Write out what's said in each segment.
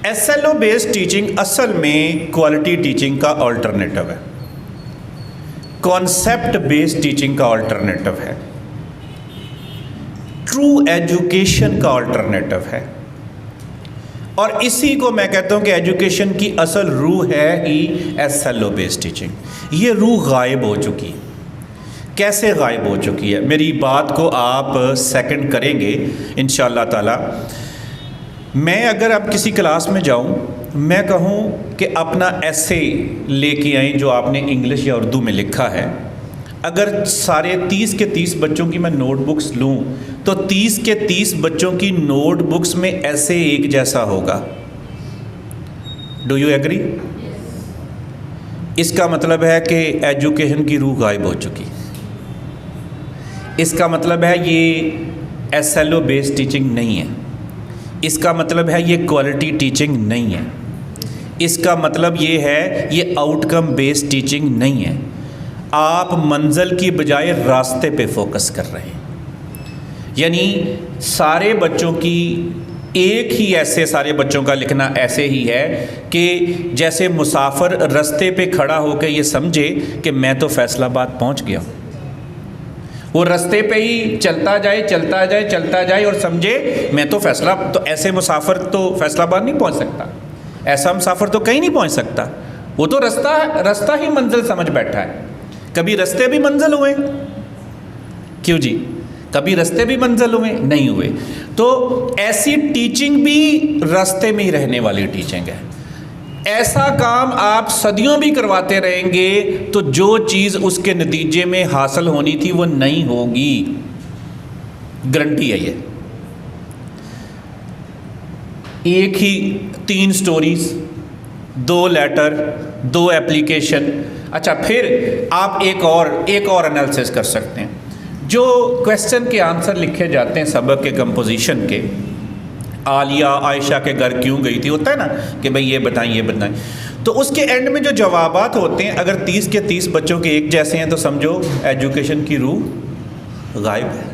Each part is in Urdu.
S L O based teaching اصل میں کوالٹی ٹیچنگ کا آلٹرنیٹو ہے، کانسیپٹ بیسڈ ٹیچنگ کا آلٹرنیٹو ہے، ٹرو ایجوکیشن کا آلٹرنیٹو ہے، اور اسی کو میں کہتا ہوں کہ ایجوکیشن کی اصل روح ہے ہی S L O based teaching. یہ روح غائب ہو چکی ہے۔ کیسے غائب ہو چکی ہے؟ میری بات کو آپ سیکنڈ کریں گے انشاءاللہ تعالی۔ میں اگر اب کسی کلاس میں جاؤں، میں کہوں کہ اپنا ایسے لے کے آئیں جو آپ نے انگلش یا اردو میں لکھا ہے، اگر سارے 30 کے 30 بچوں کی میں نوٹ بکس لوں تو 30 کے 30 بچوں کی نوٹ بکس میں ایسے ایک جیسا ہوگا۔ Do you agree? اس کا مطلب ہے کہ ایجوکیشن کی روح غائب ہو چکی۔ اس کا مطلب ہے یہ S L O based teaching نہیں ہے۔ اس کا مطلب ہے یہ کوالٹی ٹیچنگ نہیں ہے۔ اس کا مطلب یہ ہے یہ آؤٹ کم بیسڈ ٹیچنگ نہیں ہے۔ آپ منزل کی بجائے راستے پہ فوکس کر رہے ہیں، یعنی سارے بچوں کی ایک ہی ایسے سارے بچوں کا لکھنا ایسے ہی ہے کہ جیسے مسافر راستے پہ کھڑا ہو کے یہ سمجھے کہ میں تو فیصل آباد پہنچ گیا ہوں۔ وہ راستے پہ ہی چلتا جائے اور سمجھے میں تو تو ایسے مسافر تو فیصل آباد نہیں پہنچ سکتا، ایسا مسافر تو کہیں نہیں پہنچ سکتا۔ وہ تو رستہ ہی منزل سمجھ بیٹھا ہے۔ کبھی راستے بھی منزل ہوئے؟ کیوں جی؟ کبھی راستے بھی منزل ہوئے؟ نہیں ہوئے۔ تو ایسی ٹیچنگ بھی راستے میں ہی رہنے والی ٹیچنگ ہے۔ ایسا کام آپ صدیوں بھی کرواتے رہیں گے تو جو چیز اس کے نتیجے میں حاصل ہونی تھی وہ نہیں ہوگی، گارنٹی ہے یہ۔ ایک ہی 3 سٹوریز، 2 لیٹر، 2 ایپلیکیشن۔ اچھا، پھر آپ ایک اور انالیسس کر سکتے ہیں۔ جو کویسچن کے آنسر لکھے جاتے ہیں سبق کے کمپوزیشن کے، عالیہ عائشہ کے گھر کیوں گئی تھی، ہوتا ہے نا کہ بھئی یہ بتائیں، تو اس کے اینڈ میں جو جوابات ہوتے ہیں اگر 30 کے 30 بچوں کے ایک جیسے ہیں تو سمجھو ایجوکیشن کی روح غائب ہے۔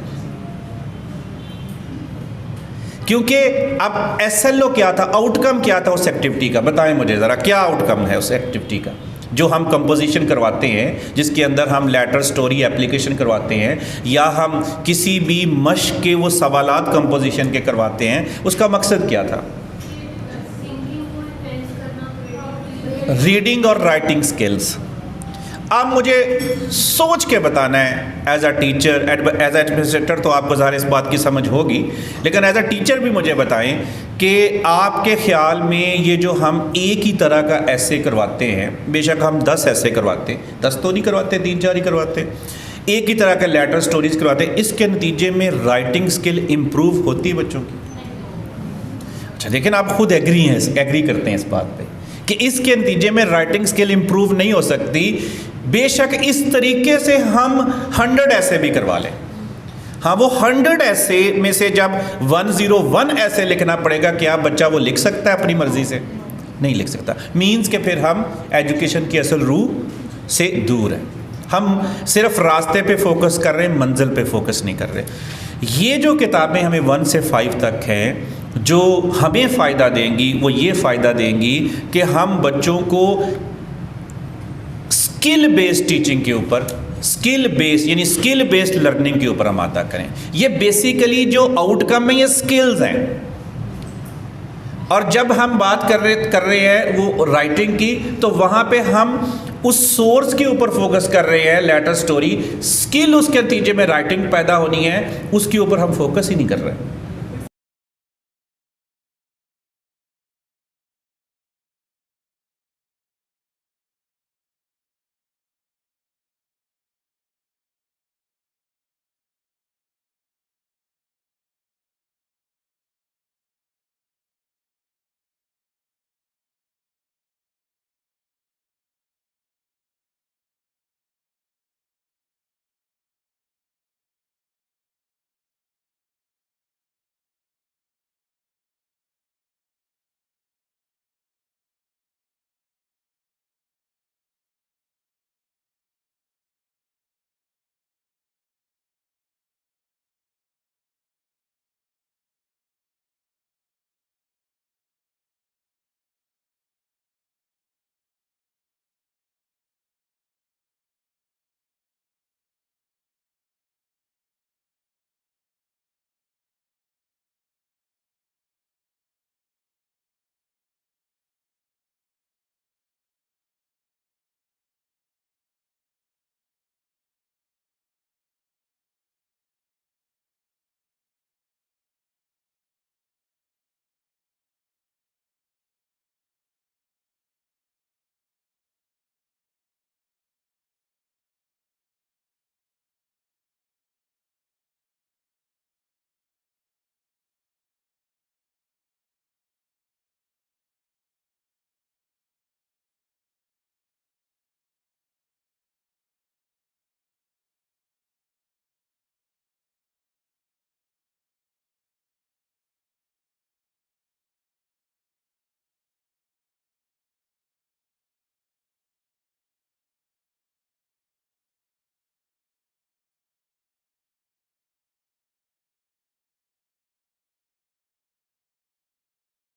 کیونکہ اب ایس ایل او کیا تھا، آؤٹ کم کیا تھا اس ایکٹیویٹی کا؟ بتائیں مجھے ذرا، کیا آؤٹ کم ہے اس ایکٹیویٹی کا جو ہم کمپوزیشن کرواتے ہیں، جس کے اندر ہم لیٹر، سٹوری، ایپلیکیشن کرواتے ہیں، یا ہم کسی بھی مشق کے وہ سوالات کمپوزیشن کے کرواتے ہیں، اس کا مقصد کیا تھا؟ ریڈنگ اور رائٹنگ سکلز۔ اب مجھے سوچ کے بتانا ہے as a teacher, as a administrator تو آپ کو ظاہر اس بات کی سمجھ ہوگی، لیکن ایز اے ٹیچر بھی مجھے بتائیں کہ آپ کے خیال میں یہ جو ہم ایک ہی طرح کا ایسے کرواتے ہیں، بے شک ہم 10 ایسے کرواتے ہیں، 10 تو نہیں کرواتے، 3-4 ہی کرواتے، ایک ہی طرح کا لیٹر، سٹوریز کرواتے ہیں، اس کے نتیجے میں رائٹنگ سکل امپروو ہوتی ہے بچوں کی؟ اچھا لیکن آپ خود ایگری کرتے ہیں اس بات پہ کہ اس کے نتیجے میں رائٹنگ سکل امپروو نہیں ہو سکتی، بے شک اس طریقے سے ہم 100 ایسے بھی کروا لیں۔ ہاں، وہ 100 ایسے میں سے جب 101 ایسے لکھنا پڑے گا، کیا بچہ وہ لکھ سکتا ہے اپنی مرضی سے؟ نہیں لکھ سکتا۔ مینز کہ پھر ہم ایجوکیشن کی اصل روح سے دور ہیں، ہم صرف راستے پہ فوکس کر رہے ہیں، منزل پہ فوکس نہیں کر رہے۔ یہ جو کتابیں ہمیں 1 سے 5 تک ہیں جو ہمیں فائدہ دیں گی، وہ یہ فائدہ دیں گی کہ ہم بچوں کو اسکل بیسڈ ٹیچنگ کے اوپر، اسکل بیسڈ لرننگ کے اوپر آمادہ کریں۔ یہ بیسیکلی جو آؤٹ کم ہے یہ اسکلز ہیں، اور جب ہم بات کر رہے ہیں وہ رائٹنگ کی تو وہاں پہ ہم اس سورس کے اوپر فوکس کر رہے ہیں، لیٹر، سٹوری، اسکل اس کے نتیجے میں رائٹنگ پیدا ہونی ہے، اس کے اوپر ہم فوکس ہی نہیں کر رہے۔